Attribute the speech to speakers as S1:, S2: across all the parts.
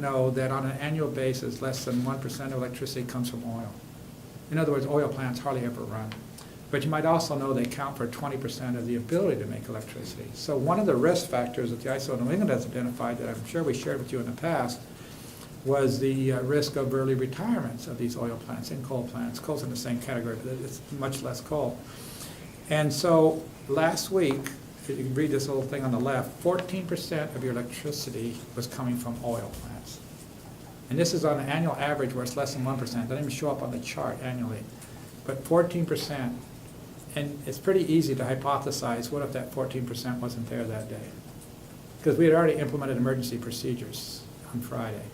S1: know that on an annual basis, less than 1% of electricity comes from oil. In other words, oil plants hardly ever run. But you might also know they account for 20% of the ability to make electricity. So one of the risk factors that the ISO New England has identified, that I'm sure we shared with you in the past, was the risk of early retirements of these oil plants and coal plants. Coal's in the same category, but it's much less coal. And so last week, you can read this little thing on the left, 14% of your electricity was coming from oil plants. And this is on an annual average where it's less than 1%. It doesn't even show up on the chart annually. But 14%, and it's pretty easy to hypothesize what if that 14% wasn't there that day? Because we had already implemented emergency procedures on Friday.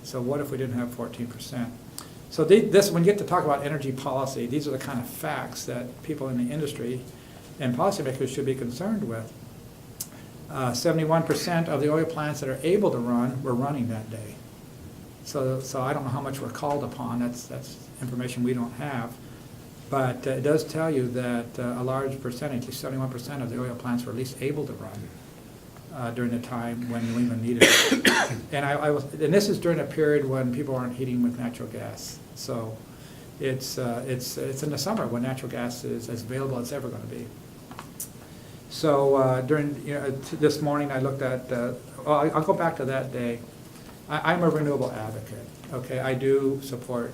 S1: So what if we didn't have 14%? So this, when you get to talk about energy policy, these are the kind of facts that people in the industry and policymakers should be concerned with. 71% of the oil plants that are able to run were running that day. So I don't know how much we're called upon. That's information we don't have. But it does tell you that a large percentage, 71% of the oil plants were at least able to run during the time when New England needed it. And this is during a period when people aren't heating with natural gas. So it's in the summer when natural gas is as available as it's ever going to be. So this morning I looked at, I'll go back to that day. I'm a renewable advocate. Okay, I do support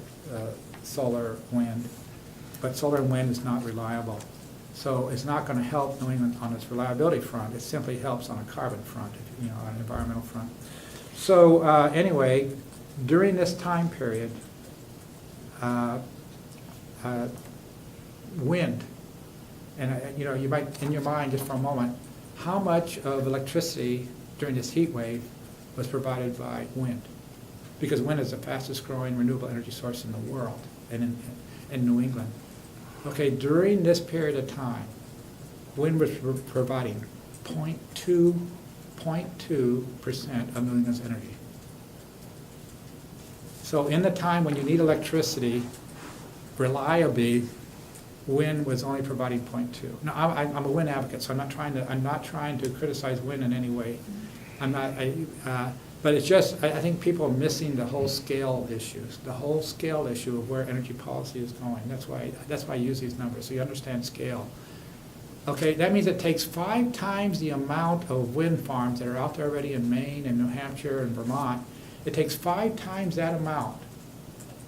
S1: solar, wind, but solar and wind is not reliable. So it's not going to help New England on its reliability front. It simply helps on a carbon front, on an environmental front. So anyway, during this time period, wind, and you might, in your mind just for a moment, how much of electricity during this heat wave was provided by wind? Because wind is the fastest growing renewable energy source in the world, and in New England. Okay, during this period of time, wind was providing 0.2% of New England's energy. So in the time when you need electricity reliably, wind was only providing 0.2. Now I'm a wind advocate, so I'm not trying to criticize wind in any way. But it's just, I think people are missing the whole scale issues, the whole scale issue of where energy policy is going. That's why I use these numbers, so you understand scale. Okay, that means it takes 5 times the amount of wind farms that are out there already in Maine and New Hampshire and Vermont. It takes 5 times that amount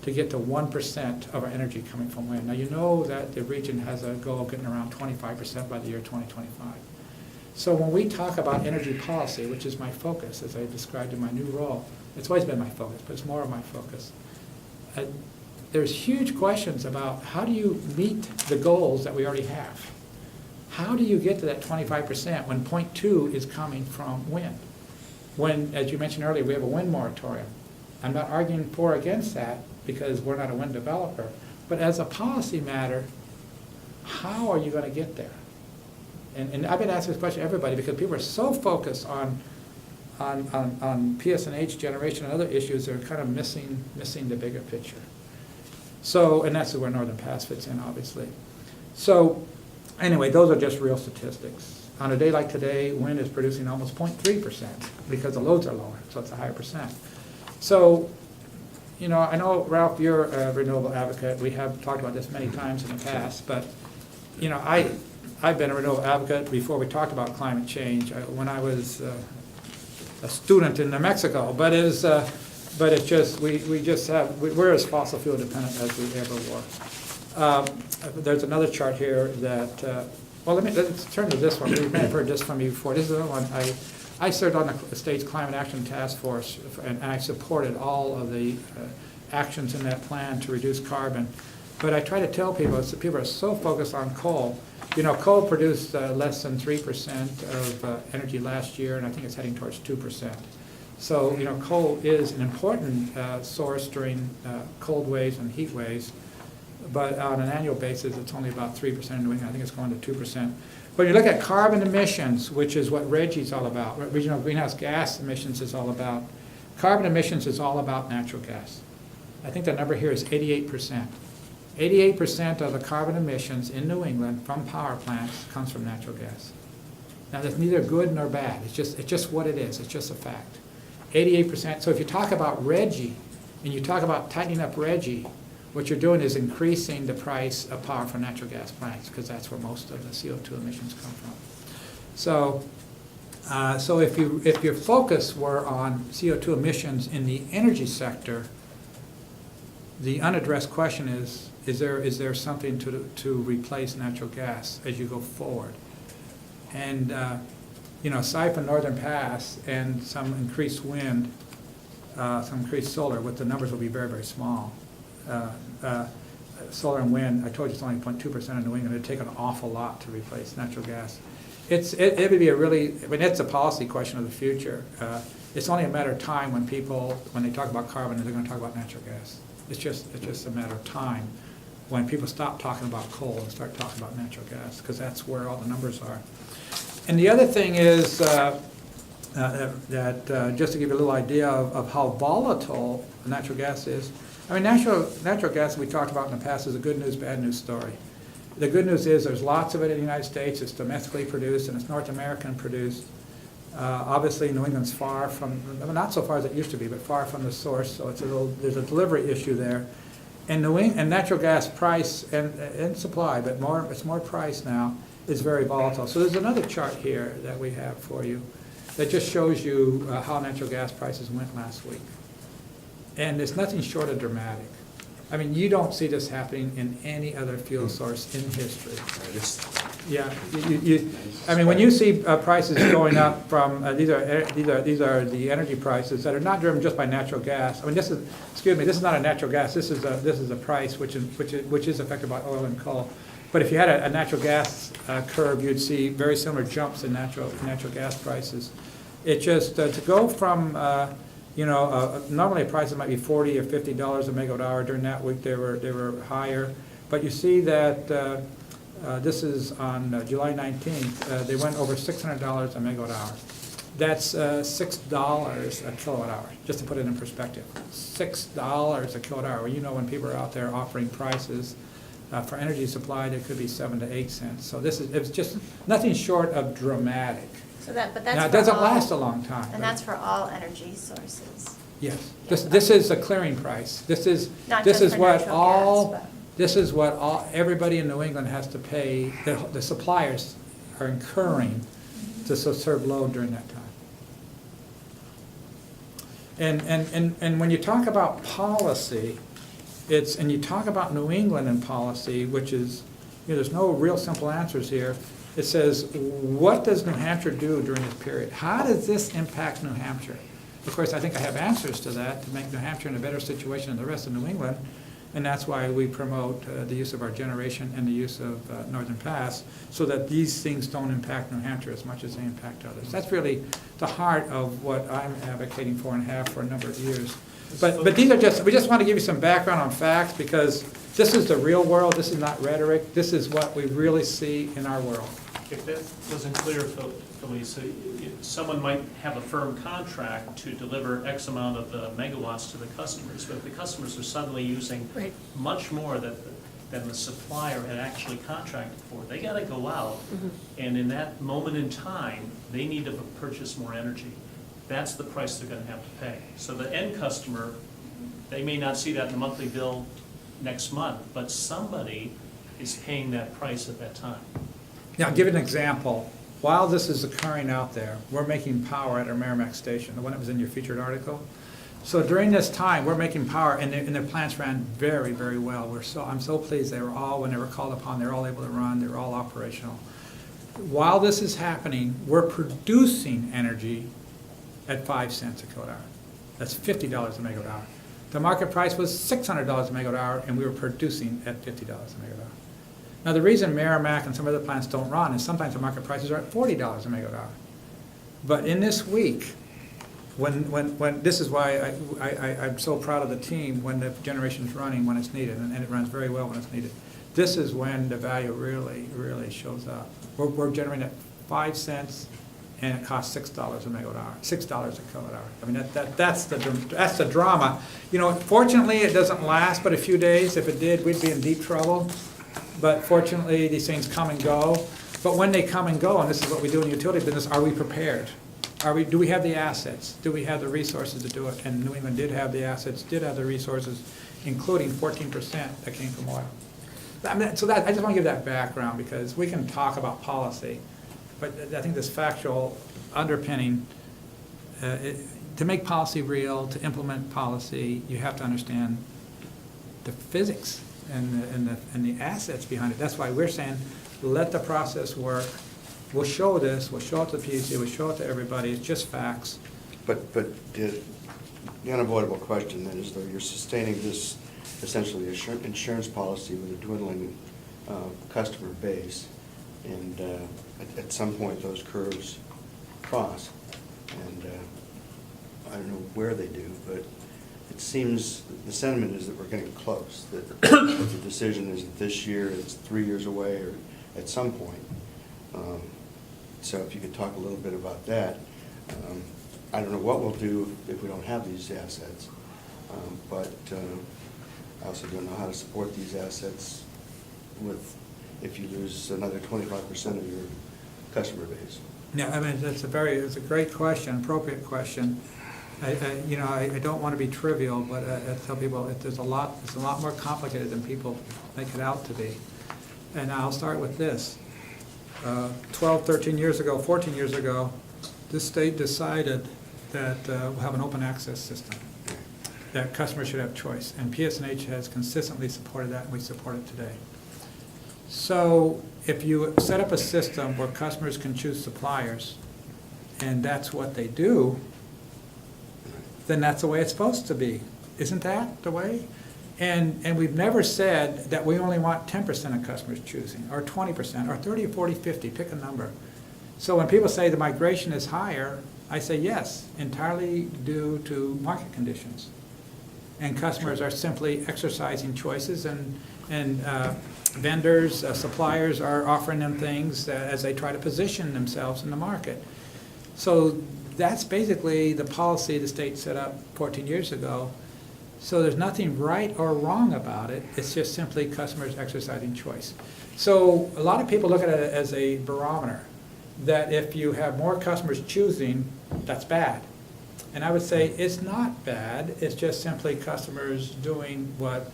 S1: to get to 1% of our energy coming from wind. Now you know that the region has a goal of getting around 25% by the year 2025. So when we talk about energy policy, which is my focus, as I described in my new role, it's always been my focus, but it's more of my focus. There's huge questions about how do you meet the goals that we already have? How do you get to that 25% when 0.2 is coming from wind? When, as you mentioned earlier, we have a wind moratorium. I'm not arguing for or against that because we're not a wind developer. But as a policy matter, how are you going to get there? And I've been asking this question to everybody because people are so focused on PSNH generation and other issues, they're kind of missing the bigger picture. So, and that's where Northern Pass fits in, obviously. So, anyway, those are just real statistics. On a day like today, wind is producing almost 0.3% because the loads are lower, so it's a higher percent. So, I know, Ralph, you're a renewable advocate. We have talked about this many times in the past, but, I've been a renewable advocate before we talked about climate change when I was a student in New Mexico. But it's just we're as fossil fuel dependent as we ever were. There's another chart here that let's turn to this one. We may have heard this from you before. This is another one. I served on the state's Climate Action Task Force, and I supported all of the actions in that plan to reduce carbon. But I try to tell people, people are so focused on coal. Coal produced less than 3% of energy last year, and I think it's heading towards 2%. So, coal is an important source during cold waves and heat waves, but on an annual basis, it's only about 3% in New England. I think it's going to 2%. When you look at carbon emissions, which is what RGGI is all about, regional greenhouse gas emissions is all about, carbon emissions is all about natural gas. I think the number here is 88%. 88% of the carbon emissions in New England from power plants comes from natural gas. Now, that's neither good nor bad. It's just what it is. It's just a fact. 88%. So if you talk about RGGI, and you talk about tightening up RGGI, what you're doing is increasing the price of power for natural gas plants, because that's where most of the CO2 emissions come from. So, so if your focus were on CO2 emissions in the energy sector, the unaddressed question is there something to replace natural gas as you go forward? And you know, aside from Northern Pass and some increased wind, some increased solar, what the numbers will be very, very small. Solar and wind, I told you it's only 0.2% in New England. It'd take an awful lot to replace natural gas. It would be a really, I mean, it's a policy question of the future. It's only a matter of time when they talk about carbon, they're going to talk about natural gas. It's just a matter of time when people stop talking about coal and start talking about natural gas, because that's where all the numbers are. And the other thing is just to give you a little idea of how volatile natural gas is. I mean, natural gas we talked about in the past is a good news, bad news story. The good news is there's lots of it in the United States. It's domestically produced and it's North American produced. Obviously, New England's far from, not so far as it used to be, but far from the source. So it's there's a delivery issue there. And natural gas price and supply, but it's more price now, is very volatile. So there's another chart here that we have for you that just shows you how natural gas prices went last week. And it's nothing short of dramatic. I mean, you don't see this happening in any other fuel source in history. Yeah, I mean, when you see prices going up from these are the energy prices that are not driven just by natural gas. I mean, this is not a natural gas. This is a price which is affected by oil and coal. But if you had a natural gas curve, you'd see very similar jumps in natural gas prices. It just to go from normally prices might be $40 or $50 a megawatt hour. During that week, they were higher. But you see that this is on July 19th. They went over $600 a megawatt hour. That's $6 a kilowatt hour, just to put it in perspective. $6 a kilowatt hour. You know, when people are out there offering prices for energy supply, there could be 7 to 8 cents. So it's just nothing short of dramatic.
S2: So that's
S1: now, it doesn't last a long time.
S2: And that's for all energy sources.
S1: Yes. This is a clearing price. This is what everybody in New England has to pay. The suppliers are incurring to serve load during that time. And when you talk about policy, and you talk about New England and policy, which is, there's no real simple answers here. It says, what does New Hampshire do during this period? How does this impact New Hampshire? Of course, I think I have answers to that to make New Hampshire in a better situation than the rest of New England, and that's why we promote the use of our generation and the use of Northern Pass, so that these things don't impact New Hampshire as much as they impact others. That's really the heart of what I'm advocating for and have for a number of years. But these are we just want to give you some background on facts, because this is the real world. This is not rhetoric. This is what we really see in our world.
S3: If that wasn't clear, Felice, someone might have a firm contract to deliver X amount of megawatts to the customers, but if the customers are suddenly using much more than the supplier had actually contracted for, they got to go out, and in that moment in time, they need to purchase more energy. That's the price they're going to have to pay. So the end customer, they may not see that in the monthly bill next month, but somebody is paying that price at that time.
S1: Now, I'll give you an example. While this is occurring out there, we're making power at our Merrimack station, the one that was in your featured article. So during this time, we're making power, and their plants ran very, very well. I'm so pleased they were all, when they were called upon, they were all able to run, they were all operational. While this is happening, we're producing energy at 5 cents a kilowatt hour. That's $50 a megawatt hour. The market price was $600 a megawatt hour, and we were producing at $50 a megawatt hour. Now, the reason Merrimack and some other plants don't run is sometimes the market prices are at $40 a megawatt hour. But in this week, when this is why I'm so proud of the team, when the generation's running when it's needed, and it runs very well when it's needed. This is when the value really, really shows up. We're generating at 5 cents, and it costs $6 a megawatt hour, $6 a kilowatt hour. I mean, that's the drama. Fortunately, it doesn't last but a few days. If it did, we'd be in deep trouble. But fortunately, these things come and go. But when they come and go, and this is what we do in the utility business, are we prepared? do we have the assets? Do we have the resources to do it? And New England did have the assets, did have the resources, including 14% that came from oil. I mean, so that, I just want to give that background, because we can talk about policy, but I think this factual underpinning, to make policy real, to implement policy, you have to understand the physics and the assets behind it. That's why we're saying, let the process work. We'll show this, we'll show it to the PUC, we'll show it to everybody, it's just facts.
S4: But the unavoidable question then is, though, you're sustaining this essentially insurance policy with a dwindling customer base, and at some point those curves cross, and I don't know where they do, but it seems the sentiment is that we're getting close, that the decision isn't this year, it's 3 years away, or at some point. So if you could talk a little bit about that. I don't know what we'll do if we don't have these assets, but I also don't know how to support these assets if you lose another 25% of your customer base.
S1: Yeah, I mean, it's a great question, appropriate question. I don't want to be trivial, but I tell people it's a lot more complicated than people make it out to be. And I'll start with this. 12, 13 years ago, 14 years ago, this state decided that we'll have an open access system, that customers should have choice. And PSNH has consistently supported that, and we support it today. So if you set up a system where customers can choose suppliers, and that's what they do, then that's the way it's supposed to be. Isn't that the way? And we've never said that we only want 10% of customers choosing, or 20%, or 30, or 40, 50, pick a number. So when people say the migration is higher, I say yes, entirely due to market conditions. And customers are simply exercising choices, and vendors, suppliers are offering them things as they try to position themselves in the market. So that's basically the policy the state set up 14 years ago. So there's nothing right or wrong about it. It's just simply customers exercising choice. So a lot of people look at it as a barometer, that if you have more customers choosing, that's bad. And I would say it's not bad. It's just simply customers doing what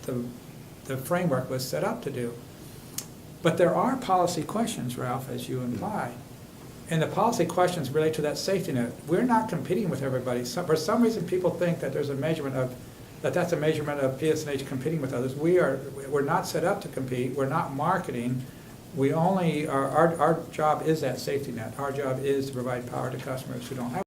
S1: the framework was set up to do. But there are policy questions, Ralph, as you imply. And the policy questions relate to that safety net. We're not competing with everybody. For some reason, people think that there's a measurement of, that's a measurement of PSNH competing with others. We're not set up to compete. We're not marketing. We only, our job is that safety net. Our job is to provide power to customers who don't have